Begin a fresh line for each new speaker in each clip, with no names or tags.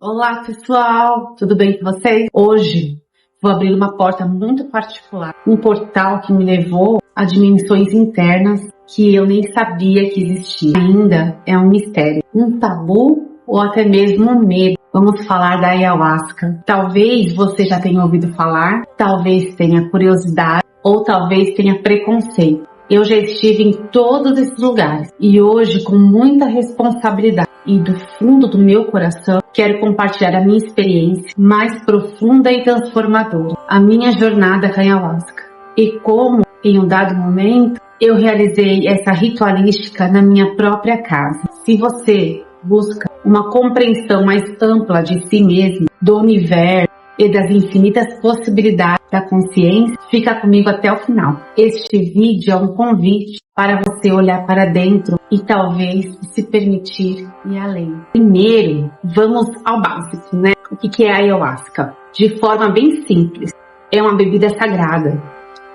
Olá pessoal, tudo bem com vocês? Hoje vou abrir uma porta muito particular, um portal que me levou a dimensões internas que eu nem sabia que existia. Ainda é um mistério, um tabu ou até mesmo um medo. Vamos falar da ayahuasca. Talvez você já tenha ouvido falar, talvez tenha curiosidade ou talvez tenha preconceito. Eu já estive em todos esses lugares e hoje, com muita responsabilidade e do fundo do meu coração, quero compartilhar a minha experiência mais profunda e transformadora, a minha jornada com a ayahuasca. E como, em um dado momento, eu realizei essa ritualística na minha própria casa. Se você busca uma compreensão mais ampla de si mesmo, do universo e das infinitas possibilidades da consciência, fica comigo até o final. Este vídeo é um convite para você olhar para dentro e talvez se permitir ir além. Primeiro, vamos ao básico, né? O que é a ayahuasca? De forma bem simples, é uma bebida sagrada,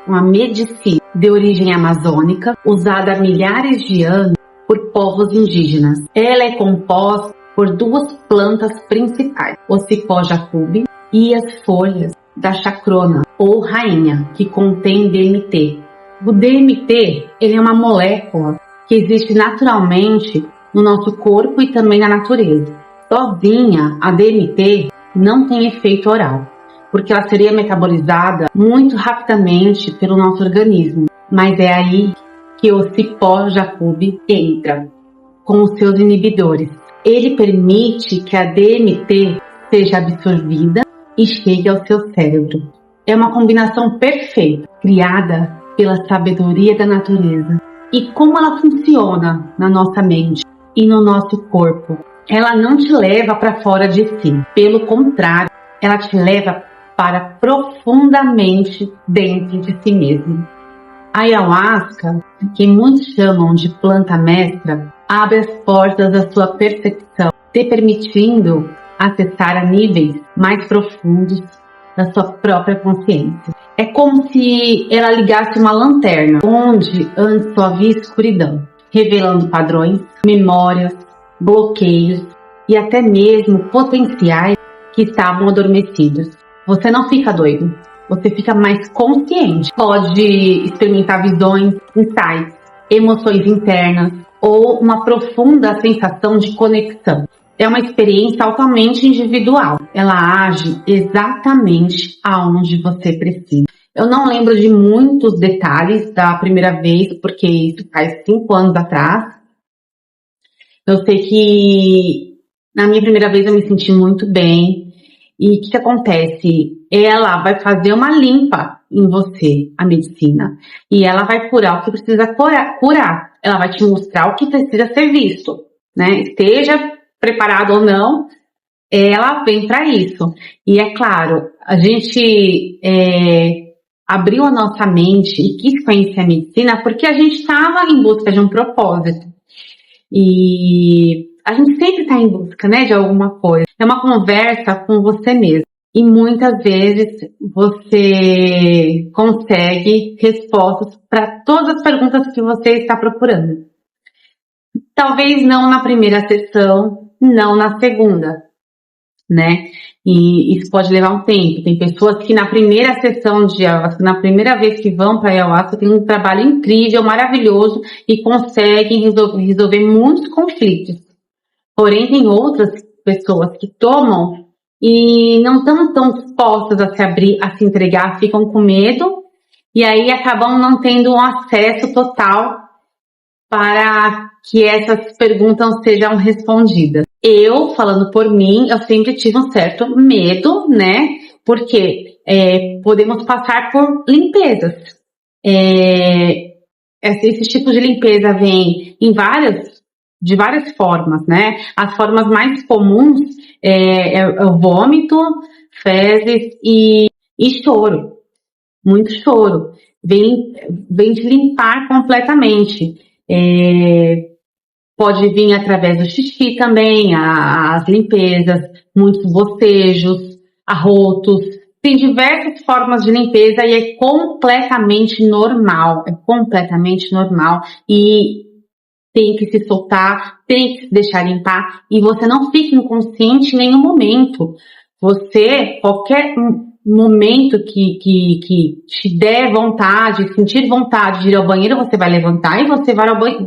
uma medicina de origem amazônica, usada há milhares de anos por povos indígenas. Ela é composta por duas plantas principais, o cipó jacube e as folhas da chacrona, ou rainha, que contém DMT. O DMT, ele é uma molécula que existe naturalmente no nosso corpo e também na natureza. Sozinha, a DMT não tem efeito oral, porque ela seria metabolizada muito rapidamente pelo nosso organismo. Mas é aí que o cipó jacube entra, com os seus inibidores. Ele permite que a DMT seja absorvida e chegue ao seu cérebro. É uma combinação perfeita, criada pela sabedoria da natureza. E como ela funciona na nossa mente e no nosso corpo? Ela não te leva para fora de si. Pelo contrário, ela te leva para profundamente dentro de si mesmo. A ayahuasca, que muitos chamam de planta mestra, abre as portas da sua percepção, te permitindo acessar a níveis mais profundos da sua própria consciência. É como se ela ligasse uma lanterna, onde antes só havia escuridão, revelando padrões, memórias, bloqueios e até mesmo potenciais que estavam adormecidos. Você não fica doido, você fica mais consciente. Pode experimentar visões, insights, emoções internas ou uma profunda sensação de conexão. É uma experiência altamente individual. Ela age exatamente aonde você precisa. Eu não lembro de muitos detalhes da primeira vez, porque isso faz 5 anos atrás. Eu sei que na minha primeira vez eu me senti muito bem. E o que acontece? Ela vai fazer uma limpa em você, a medicina. E ela vai curar o que precisa curar. Ela vai te mostrar o que precisa ser visto, né? Esteja preparado ou não, ela vem para isso. E é claro, a gente abriu a nossa mente e quis conhecer a medicina porque a gente estava em busca de um propósito. E a gente sempre está em busca, né, de alguma coisa. É uma conversa com você mesmo. E muitas vezes você consegue respostas para todas as perguntas que você está procurando. Talvez não na primeira sessão, não na segunda, né? E isso pode levar um tempo. Tem pessoas que na primeira sessão de ayahuasca, na primeira vez que vão para ayahuasca, tem um trabalho incrível, maravilhoso e conseguem resolver muitos conflitos. Porém, tem outras pessoas que tomam e não estão tão dispostas a se abrir, a se entregar, ficam com medo e aí acabam não tendo um acesso total para que essas perguntas sejam respondidas. Eu, falando por mim, eu sempre tive um certo medo, né? Porque podemos passar por limpezas. Esse tipo de limpeza vem de várias formas, né? As formas mais comuns é o vômito, fezes e choro. Muito choro. Vem te limpar completamente. Pode vir através do xixi também, as limpezas, muitos bocejos, arrotos. Tem diversas formas de limpeza e é completamente normal. E tem que se soltar, tem que se deixar limpar, e você não fica inconsciente em nenhum momento. Você, qualquer momento que te der vontade, sentir vontade de ir ao banheiro, você vai levantar e você vai ao banheiro,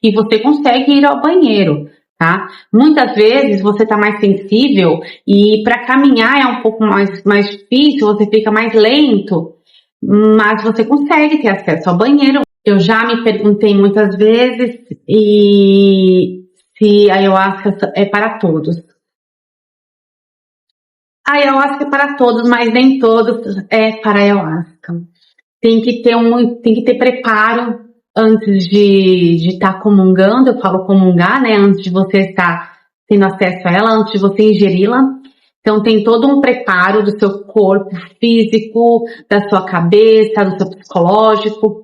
e você consegue ir ao banheiro, tá? Muitas vezes você tá mais sensível e para caminhar é um pouco mais difícil, você fica mais lento, mas você consegue ter acesso ao banheiro. Eu já me perguntei muitas vezes se a ayahuasca é para todos. A ayahuasca é para todos, mas nem todos é para a ayahuasca. Tem que ter preparo antes de estar comungando. Eu falo comungar, né? Antes de você estar tendo acesso a ela, antes de você ingeri-la. Então tem todo um preparo do seu corpo físico, da sua cabeça, do seu psicológico.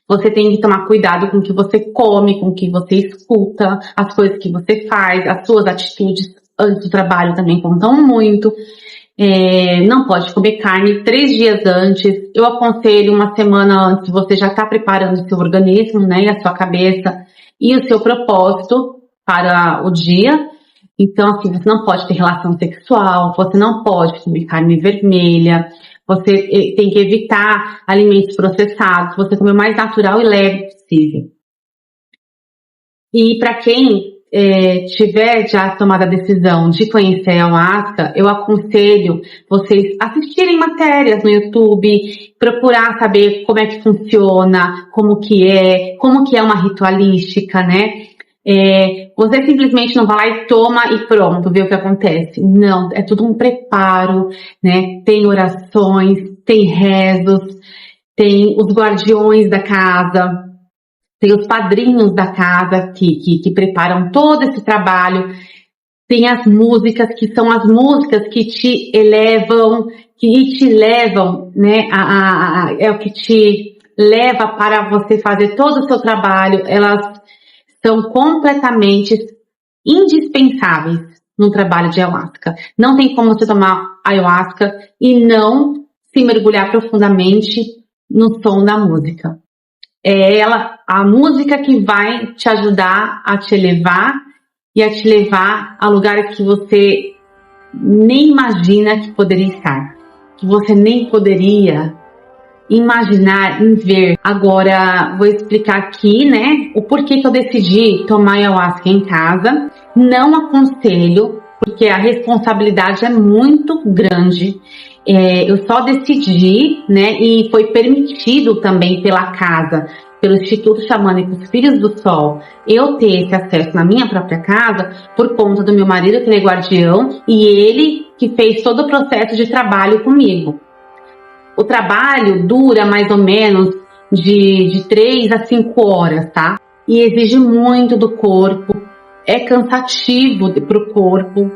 Você tem que tomar cuidado com o que você come, com o que você escuta, as coisas que você faz, as suas atitudes antes do trabalho também contam muito. Não pode comer carne 3 dias antes. Eu aconselho uma semana antes, você já está preparando o seu organismo, né, e a sua cabeça e o seu propósito para o dia. Então, assim, você não pode ter relação sexual, você não pode comer carne vermelha, você tem que evitar alimentos processados, você comer o mais natural e leve possível. E para quem tiver já tomado a decisão de conhecer a ayahuasca, eu aconselho vocês assistirem matérias no YouTube, procurar saber como é que funciona, como que é uma ritualística, né? Você simplesmente não vai lá e toma e pronto, vê o que acontece. Não, é tudo um preparo, né? Tem orações, tem rezos, tem os guardiões da casa, tem os padrinhos da casa que preparam todo esse trabalho. Tem as músicas, que são as músicas que te elevam, né? É o que te leva para você fazer todo o seu trabalho. Elas são completamente indispensáveis no trabalho de ayahuasca. Não tem como você tomar ayahuasca e não se mergulhar profundamente no som da música. É a música que vai te ajudar a te elevar e a te levar a lugares que você nem imagina que poderia estar, que você nem poderia imaginar em ver. Agora, vou explicar aqui, né, o porquê que eu decidi tomar ayahuasca em casa. Não aconselho, porque a responsabilidade é muito grande. Eu só decidi, né, e foi permitido também pela casa, pelo Instituto Xamânico Filhos do Sol, eu ter esse acesso na minha própria casa por conta do meu marido, que ele é guardião, e ele que fez todo o processo de trabalho comigo. O trabalho dura mais ou menos de 3 a 5 horas, tá? E exige muito do corpo, é cansativo para o corpo.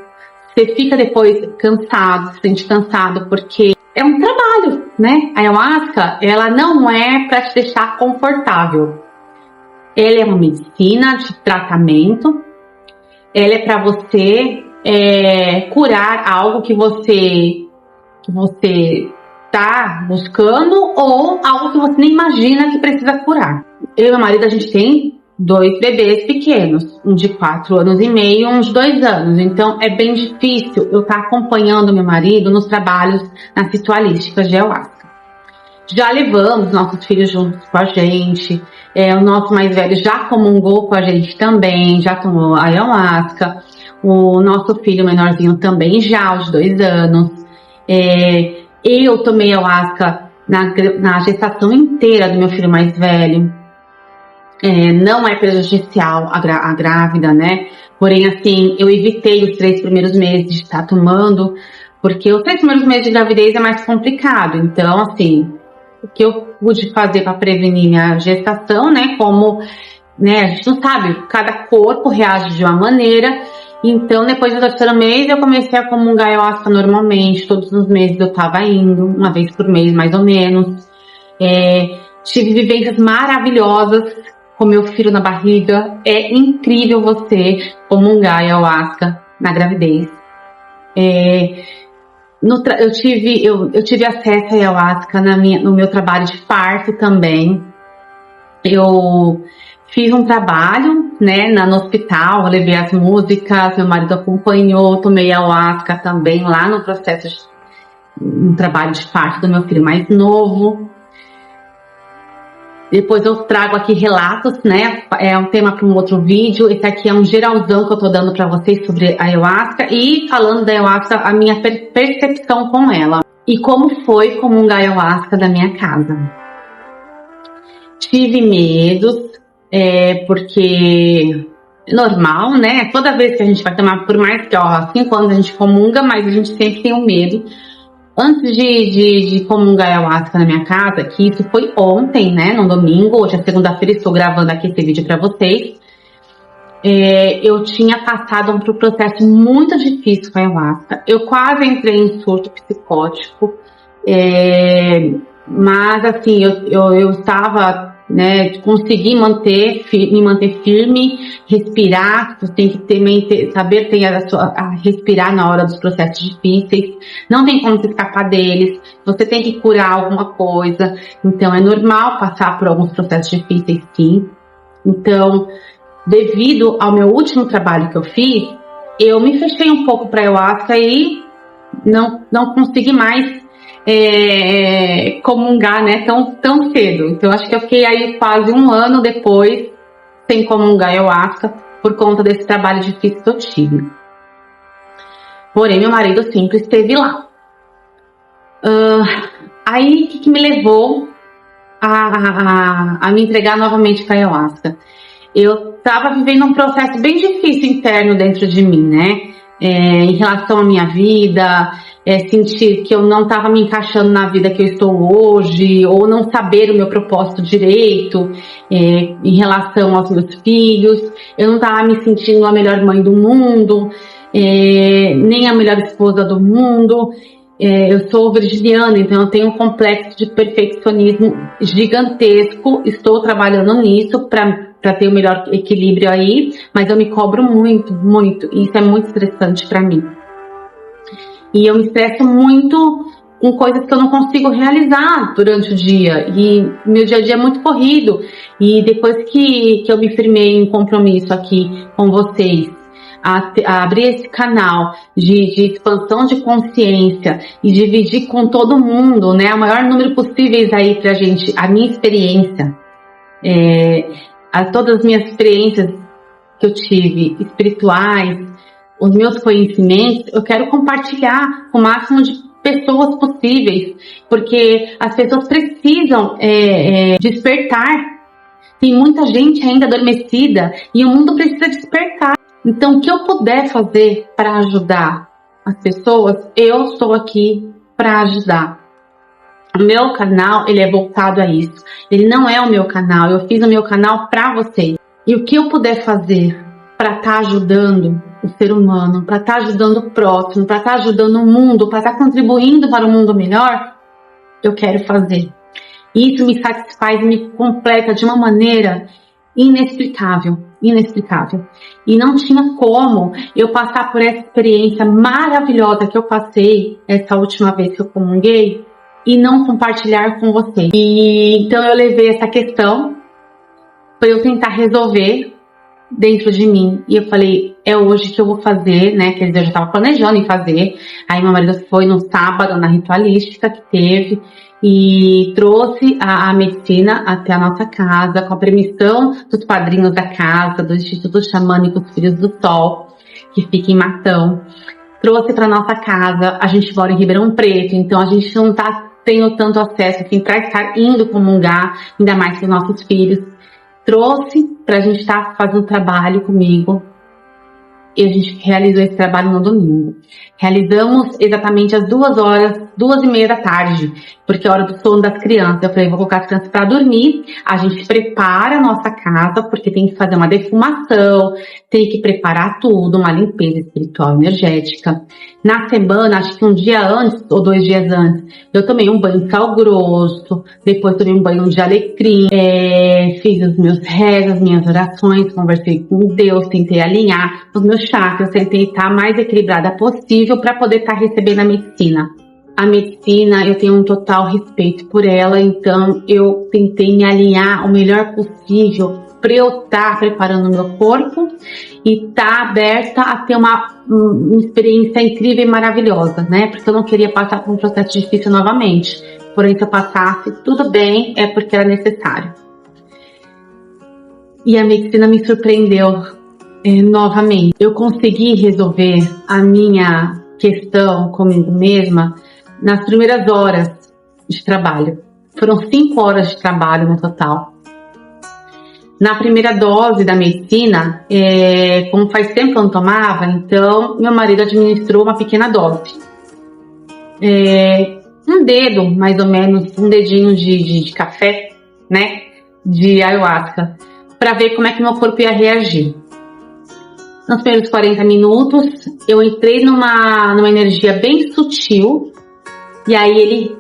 Você fica depois cansado, se sente cansado, porque é um trabalho, né? A ayahuasca, ela não é para te deixar confortável. Ela é uma medicina de tratamento. Ela é para você curar algo que você tá buscando ou algo que você nem imagina que precisa curar. Eu e meu marido, a gente tem 2 bebês pequenos, um de 4 anos e meio e um de 2 anos. Então é bem difícil eu estar acompanhando meu marido nos trabalhos, nas ritualísticas de ayahuasca. Já levamos nossos filhos juntos com a gente, o nosso mais velho já comungou com a gente também, já tomou ayahuasca, o nosso filho menorzinho também já, aos 2 anos. Eu tomei ayahuasca na gestação inteira do meu filho mais velho. Não é prejudicial à grávida, né? Porém, assim, eu evitei os 3 primeiros meses de estar tomando, porque os 3 primeiros meses de gravidez é mais complicado. Então, assim, o que eu pude fazer para prevenir minha gestação, né? Como, né, a gente não sabe, cada corpo reage de uma maneira. Então, depois do 3º mês, eu comecei a comungar ayahuasca normalmente. Todos os meses eu estava indo, uma vez por mês, mais ou menos. Tive vivências maravilhosas com meu filho na barriga. É incrível você comungar ayahuasca na gravidez. Eu tive acesso a ayahuasca no meu trabalho de parto também. Eu Fiz um trabalho, né, no hospital, levei as músicas, meu marido acompanhou, tomei ayahuasca também lá no processo de um trabalho de parto do meu filho mais novo. Depois eu trago aqui relatos, né, é um tema para um outro vídeo. Esse aqui é um geralzão que eu tô dando para vocês sobre a ayahuasca e falando da ayahuasca, a minha percepção com ela. E como foi comungar ayahuasca da minha casa. Tive medos, porque é normal, né? Toda vez que a gente vai tomar, por mais que, há 5 anos a gente comunga, mas a gente sempre tem um medo. Antes de comungar ayahuasca na minha casa, que isso foi ontem, né? No domingo, hoje é segunda-feira, estou gravando aqui esse vídeo para vocês. Eu tinha passado por um processo muito difícil com a ayahuasca. Eu quase entrei em surto psicótico, mas assim, eu estava, né, consegui me manter firme, respirar. Você tem que saber respirar na hora dos processos difíceis. Não tem como se escapar deles. Você tem que curar alguma coisa. Então é normal passar por alguns processos difíceis, sim. Então, devido ao meu último trabalho que eu fiz, eu me fechei um pouco para ayahuasca e não consegui mais comungar, né, tão cedo. Então acho que eu fiquei aí quase 1 ano depois sem comungar ayahuasca por conta desse trabalho difícil que eu tive. Porém, meu marido sempre esteve lá. Aí, o que me levou a me entregar novamente para ayahuasca? Eu estava vivendo um processo bem difícil interno dentro de mim, né? Em relação à minha vida, sentir que eu não estava me encaixando na vida que eu estou hoje, ou não saber o meu propósito direito em relação aos meus filhos. Eu não estava me sentindo a melhor mãe do mundo, nem a melhor esposa do mundo. Eu sou virginiana, então eu tenho um complexo de perfeccionismo gigantesco. Estou trabalhando nisso para ter o melhor equilíbrio aí, mas eu me cobro muito, muito. E isso é muito estressante para mim. E eu me estresso muito com coisas que eu não consigo realizar durante o dia. E meu dia a dia é muito corrido. E depois que eu me firmei em compromisso aqui com vocês, a abrir esse canal de expansão de consciência e dividir com todo mundo, né, o maior número possíveis aí pra gente, a minha experiência, todas as minhas experiências que eu tive, espirituais, os meus conhecimentos, eu quero compartilhar com o máximo de pessoas possíveis, porque as pessoas precisam despertar. Tem muita gente ainda adormecida e o mundo precisa despertar. Então, o que eu puder fazer para ajudar as pessoas, eu estou aqui para ajudar. O meu canal, ele é voltado a isso. Ele não é o meu canal, eu fiz o meu canal para vocês. E o que eu puder fazer para estar ajudando o ser humano, para estar ajudando o próximo, para estar ajudando o mundo, para estar contribuindo para um mundo melhor, eu quero fazer. Isso me satisfaz, me completa de uma maneira inexplicável. E não tinha como eu passar por essa experiência maravilhosa que eu passei essa última vez que eu comunguei e não compartilhar com vocês. E então eu levei essa questão para eu tentar resolver dentro de mim. E eu falei, é hoje que eu vou fazer, né? Quer dizer, eu já estava planejando em fazer. Aí meu marido foi no sábado na ritualística que teve e trouxe a medicina até a nossa casa com a permissão dos padrinhos da casa, do Instituto Xamânico Filhos do Sol, que fica em Matão. Trouxe para nossa casa. A gente mora em Ribeirão Preto, então a gente não tá tendo tanto acesso assim para estar indo comungar, ainda mais com os nossos filhos. Trouxe para a gente estar fazendo trabalho comigo e a gente realizou esse trabalho no domingo. Realizamos exatamente às 2h30 da tarde, porque é a hora do sono das crianças. Eu falei, vou colocar as crianças para dormir, a gente prepara a nossa casa, porque tem que fazer uma defumação, tem que preparar tudo, uma limpeza espiritual energética. Na semana, acho que um dia antes ou 2 dias antes, eu tomei um banho de sal grosso, depois tomei um banho de alecrim, fiz os meus rezos, minhas orações, conversei com Deus, tentei alinhar os meus chakras, tentei estar mais equilibrada possível para poder estar recebendo a medicina. A medicina, eu tenho um total respeito por ela, então eu tentei me alinhar o melhor possível para eu estar preparando o meu corpo e estar aberta a ter uma experiência incrível e maravilhosa, né? Porque eu não queria passar por um processo difícil novamente. Porém, se eu passasse, tudo bem, é porque era necessário. E a medicina me surpreendeu novamente. Eu consegui resolver a minha questão comigo mesma nas primeiras horas de trabalho. Foram 5 horas de trabalho no total. Na primeira dose da medicina, como faz tempo que eu não tomava, então meu marido administrou uma pequena dose. Um dedo, mais ou menos, um dedinho de café, né? De ayahuasca, para ver como é que meu corpo ia reagir. Nos primeiros 40 minutos, eu entrei numa energia bem sutil, e aí ele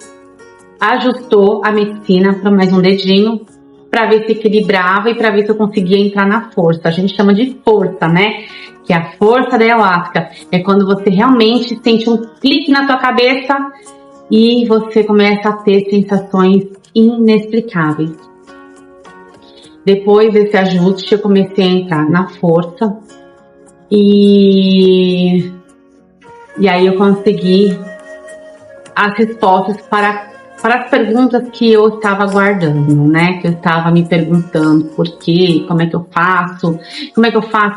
ajustou a medicina para mais um dedinho, para ver se equilibrava e para ver se eu conseguia entrar na força. A gente chama de força, né? Que é a força da ayahuasca. É quando você realmente sente um clique na tua cabeça e você começa a ter sensações inexplicáveis. Depois desse ajuste, eu comecei a entrar na força e aí eu consegui as respostas para as perguntas que eu estava guardando, né? Que eu estava me perguntando por quê, como é que eu faço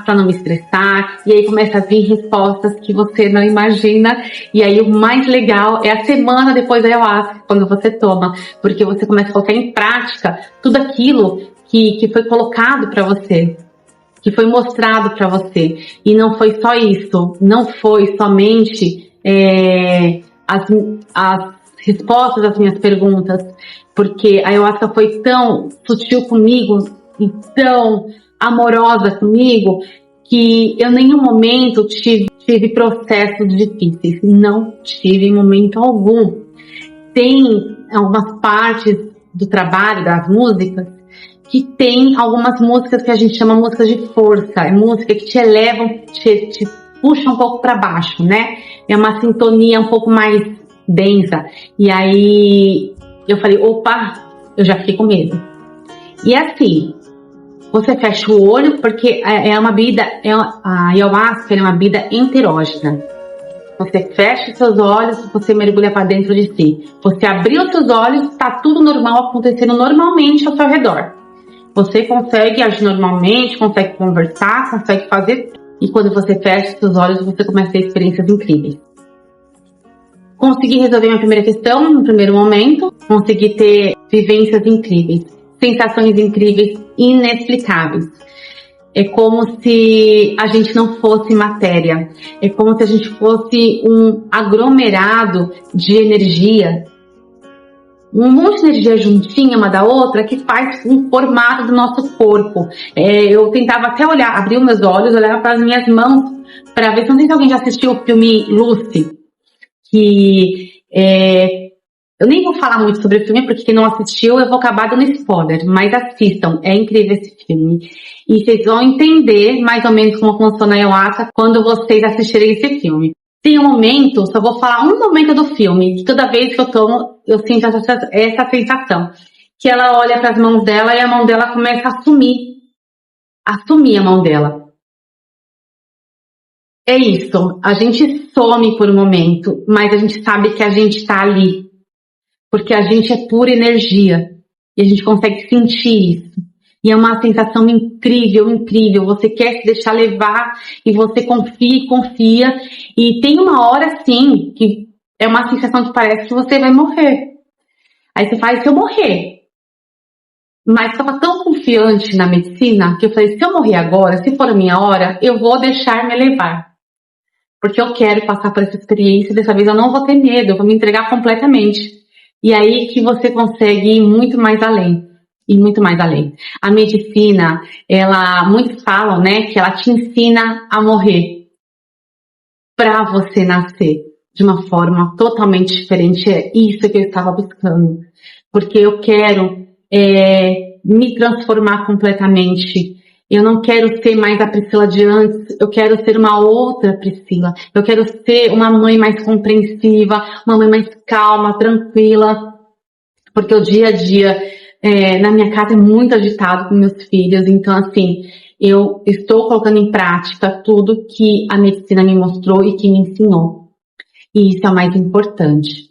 para não me estressar, e aí começa a vir respostas que você não imagina, e aí o mais legal é a semana depois da ayahuasca, quando você toma, porque você começa a colocar em prática tudo aquilo que foi colocado para você, que foi mostrado para você, e não foi só isso, não foi somente as respostas às minhas perguntas, porque a ayahuasca foi tão sutil comigo e tão amorosa comigo que eu em nenhum momento tive processos difíceis, não tive em momento algum. Tem algumas partes do trabalho, das músicas, que tem algumas músicas que a gente chama músicas de força, é música que te elevam, te puxa um pouco para baixo, né? É uma sintonia um pouco mais densa. E aí eu falei, opa, eu já fiquei com medo. E assim, você fecha o olho, porque é uma bebida, a ayahuasca é uma bebida enterógena. Você fecha os seus olhos, você mergulha para dentro de si. Você abriu os seus olhos, está tudo normal acontecendo normalmente ao seu redor. Você consegue agir normalmente, consegue conversar, consegue fazer. E quando você fecha os seus olhos, você começa a ter experiências incríveis. Consegui resolver minha primeira questão no primeiro momento. Consegui ter vivências incríveis, sensações incríveis, inexplicáveis. É como se a gente não fosse matéria. É como se a gente fosse um aglomerado de energia. Um monte de energia juntinha uma da outra que faz um formato do nosso corpo. Eu tentava até olhar, abrir os meus olhos, olhar para as minhas mãos para ver. Não sei se alguém já assistiu o filme Lucy, que eu nem vou falar muito sobre o filme, porque quem não assistiu eu vou acabar dando spoiler, mas assistam, é incrível esse filme. E vocês vão entender mais ou menos como funciona a ayahuasca quando vocês assistirem esse filme. Tem um momento, só vou falar um momento do filme, que toda vez que eu tomo, eu sinto essa sensação. Que ela olha para as mãos dela e a mão dela começa a sumir a mão dela. É isso, a gente some por um momento, mas a gente sabe que a gente está ali. Porque a gente é pura energia e a gente consegue sentir isso. E é uma sensação incrível, incrível. Você quer se deixar levar e você confia. E tem uma hora, sim, que é uma sensação que parece que você vai morrer. Aí você faz, se eu morrer. Mas estava tão confiante na medicina que eu falei, se eu morrer agora, se for a minha hora, eu vou deixar me levar. Porque eu quero passar por essa experiência e dessa vez eu não vou ter medo, eu vou me entregar completamente. E aí que você consegue ir muito mais além. E muito mais além. A medicina, muitos falam, né, que ela te ensina a morrer para você nascer de uma forma totalmente diferente. É isso que eu estava buscando. Porque eu quero me transformar completamente. Eu não quero ser mais a Priscila de antes, eu quero ser uma outra Priscila. Eu quero ser uma mãe mais compreensiva, uma mãe mais calma, tranquila. Porque o dia a dia Na minha casa é muito agitado com meus filhos, então assim, eu estou colocando em prática tudo que a medicina me mostrou e que me ensinou. E isso é o mais importante.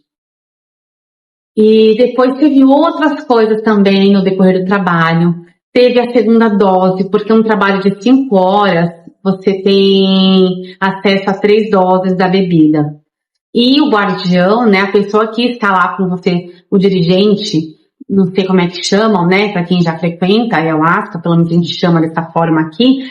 E depois teve outras coisas também no decorrer do trabalho. Teve a segunda dose, porque um trabalho de 5 horas, você tem acesso a 3 doses da bebida. E o guardião, né, a pessoa que está lá com você, o dirigente, não sei como é que chamam, né, para quem já frequenta a ayahuasca, pelo menos a gente chama dessa forma aqui,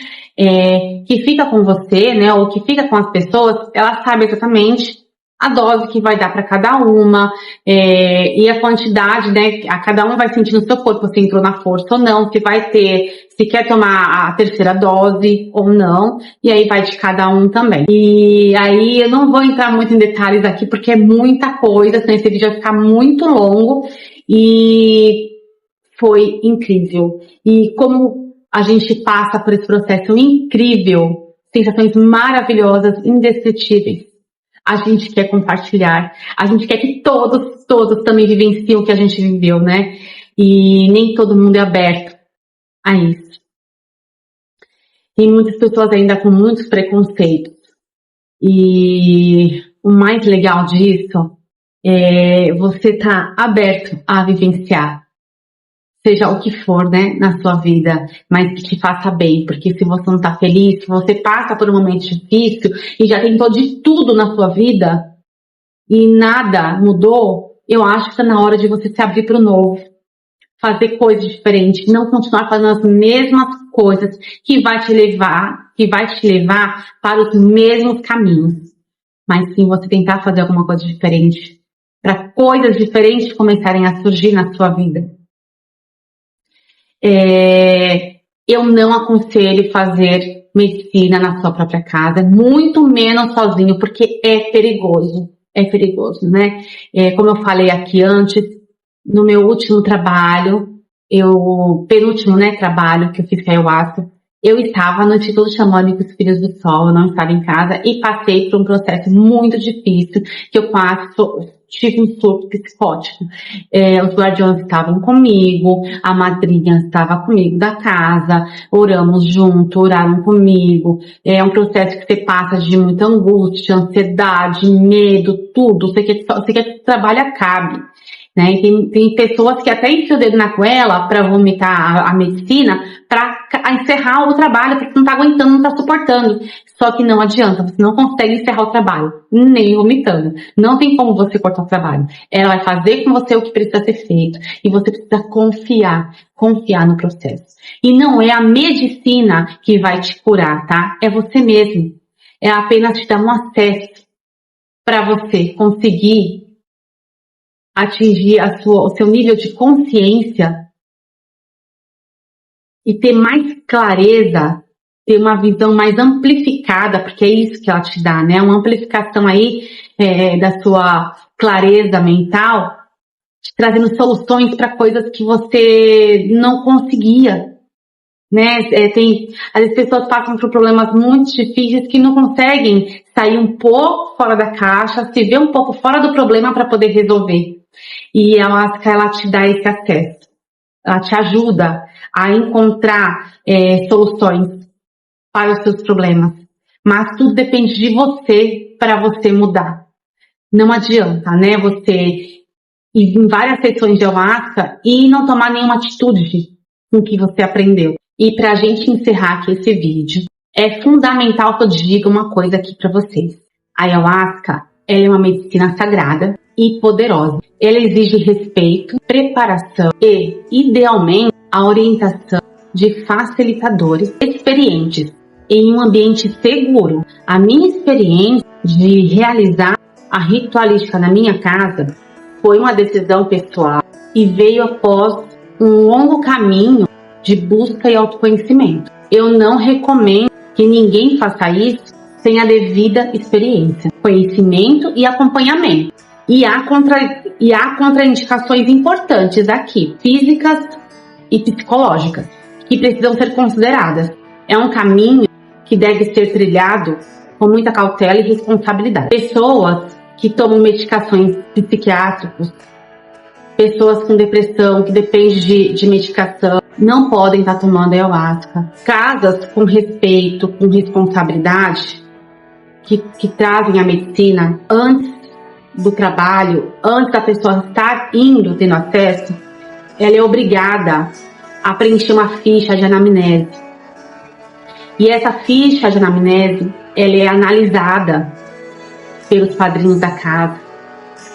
que fica com você, né, ou que fica com as pessoas, ela sabe exatamente a dose que vai dar para cada uma, e a quantidade, né, a cada um vai sentir no seu corpo se entrou na força ou não, se quer tomar a terceira dose ou não, e aí vai de cada um também. E aí eu não vou entrar muito em detalhes aqui porque é muita coisa, senão esse vídeo vai ficar muito longo, e foi incrível. E como a gente passa por esse processo incrível, sensações maravilhosas, indescritíveis, a gente quer compartilhar, a gente quer que todos também vivenciem o que a gente viveu, né? E nem todo mundo é aberto a isso. Tem muitas pessoas ainda com muitos preconceitos. E o mais legal disso é você estar aberto a vivenciar, seja o que for, né, na sua vida, mas que te faça bem, porque se você não tá feliz, se você passa por um momento difícil e já tentou de tudo na sua vida e nada mudou, eu acho que tá na hora de você se abrir para o novo, fazer coisas diferentes, não continuar fazendo as mesmas coisas que vai te levar para os mesmos caminhos, mas sim você tentar fazer alguma coisa diferente, para coisas diferentes começarem a surgir na sua vida. Eu não aconselho fazer medicina na sua própria casa, muito menos sozinho, porque é perigoso, né? Como eu falei aqui antes, no meu último trabalho, penúltimo, né, trabalho que eu fiz com a ayahuasca, eu estava no Instituto Xamânico dos Filhos do Sol, eu não estava em casa, e passei por um processo muito difícil, que eu quase tive um surto psicótico. Os guardiões estavam comigo, a madrinha estava comigo da casa, oramos junto, oraram comigo. É um processo que você passa de muita angústia, ansiedade, medo, tudo. Você quer que o trabalho acabe. Né? E tem pessoas que até enfiam o dedo na goela para vomitar a medicina para encerrar o trabalho, porque não está aguentando, não está suportando. Só que não adianta, você não consegue encerrar o trabalho, nem vomitando. Não tem como você cortar o trabalho. Ela vai fazer com você o que precisa ser feito. E você precisa confiar no processo. E não é a medicina que vai te curar, tá? É você mesmo. É apenas te dar um acesso para você conseguir atingir o seu nível de consciência e ter mais clareza, ter uma visão mais amplificada, porque é isso que ela te dá, né? Uma amplificação aí da sua clareza mental, te trazendo soluções para coisas que você não conseguia, né? Às vezes pessoas passam por problemas muito difíceis que não conseguem sair um pouco fora da caixa, se ver um pouco fora do problema para poder resolver. E a ayahuasca, ela te dá esse acesso. Ela te ajuda a encontrar soluções para os seus problemas. Mas tudo depende de você para você mudar. Não adianta, né? Você ir em várias sessões de ayahuasca e não tomar nenhuma atitude com o que você aprendeu. E para a gente encerrar aqui esse vídeo, é fundamental que eu diga uma coisa aqui para vocês. A ayahuasca, ela é uma medicina sagrada e poderosa. Ela exige respeito, preparação e, idealmente, a orientação de facilitadores experientes em um ambiente seguro. A minha experiência de realizar a ritualística na minha casa foi uma decisão pessoal e veio após um longo caminho de busca e autoconhecimento. Eu não recomendo que ninguém faça isso sem a devida experiência, conhecimento e acompanhamento. E há contraindicações importantes aqui, físicas e psicológicas, que precisam ser consideradas. É um caminho que deve ser trilhado com muita cautela e responsabilidade. Pessoas que tomam medicações psiquiátricas pessoas com depressão, que dependem de medicação, não podem estar tomando ayahuasca. Casas com respeito, com responsabilidade, que trazem a medicina antes do trabalho, antes da pessoa estar indo, tendo acesso, ela é obrigada a preencher uma ficha de anamnese. E essa ficha de anamnese, ela é analisada pelos padrinhos da casa,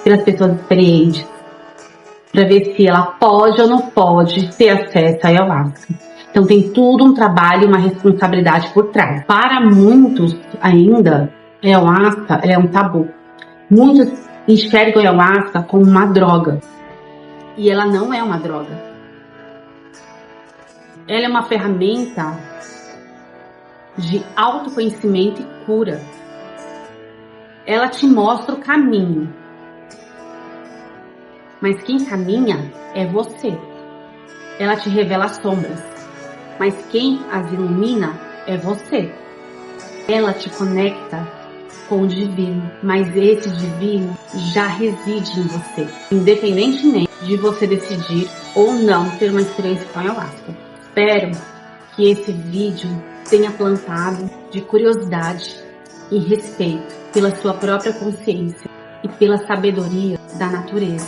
pelas pessoas experientes, para ver se ela pode ou não pode ter acesso à ayahuasca. Então tem tudo um trabalho e uma responsabilidade por trás. Para muitos ainda, a ayahuasca é um tabu. Muitos enxergam a ayahuasca como uma droga. E ela não é uma droga. Ela é uma ferramenta de autoconhecimento e cura. Ela te mostra o caminho. Mas quem caminha é você. Ela te revela as sombras. Mas quem as ilumina é você. Ela te conecta com o divino. Mas esse divino já reside em você. Independentemente de você decidir ou não ter uma experiência com a ayahuasca. Espero que esse vídeo tenha plantado de curiosidade e respeito pela sua própria consciência e pela sabedoria da natureza.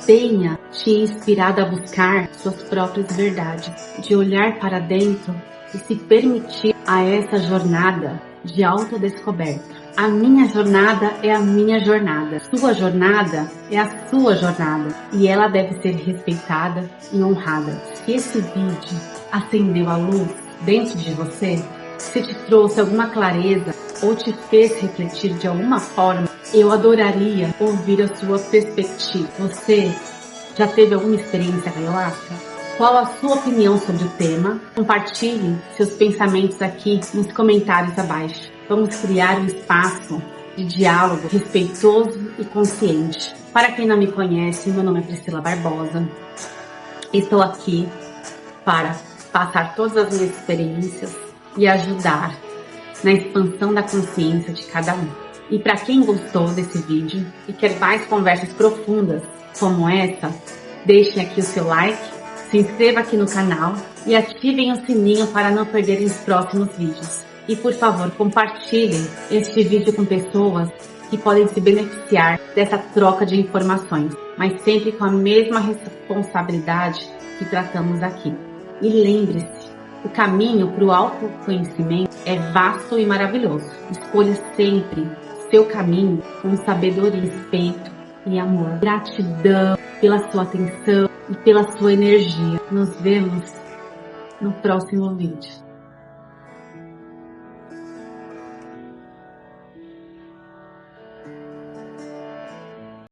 Tenha te inspirado a buscar suas próprias verdades, de olhar para dentro e se permitir a essa jornada de autodescoberta. A minha jornada é a minha jornada, sua jornada é a sua jornada e ela deve ser respeitada e honrada. Se esse vídeo acendeu a luz dentro de você, se te trouxe alguma clareza ou te fez refletir de alguma forma, eu adoraria ouvir a sua perspectiva. Você já teve alguma experiência com a ayahuasca? Qual a sua opinião sobre o tema? Compartilhe seus pensamentos aqui nos comentários abaixo. Vamos criar um espaço de diálogo respeitoso e consciente. Para quem não me conhece, meu nome é Priscila Barbosa. Estou aqui para passar todas as minhas experiências e ajudar na expansão da consciência de cada um. E para quem gostou desse vídeo e quer mais conversas profundas como essa, deixem aqui o seu like, se inscreva aqui no canal e ativem o sininho para não perderem os próximos vídeos. E por favor, compartilhem este vídeo com pessoas que podem se beneficiar dessa troca de informações, mas sempre com a mesma responsabilidade que tratamos aqui. E lembre-se, o caminho para o autoconhecimento é vasto e maravilhoso. Escolha sempre seu caminho com sabedoria, respeito e amor. Gratidão pela sua atenção e pela sua energia. Nos vemos no próximo vídeo.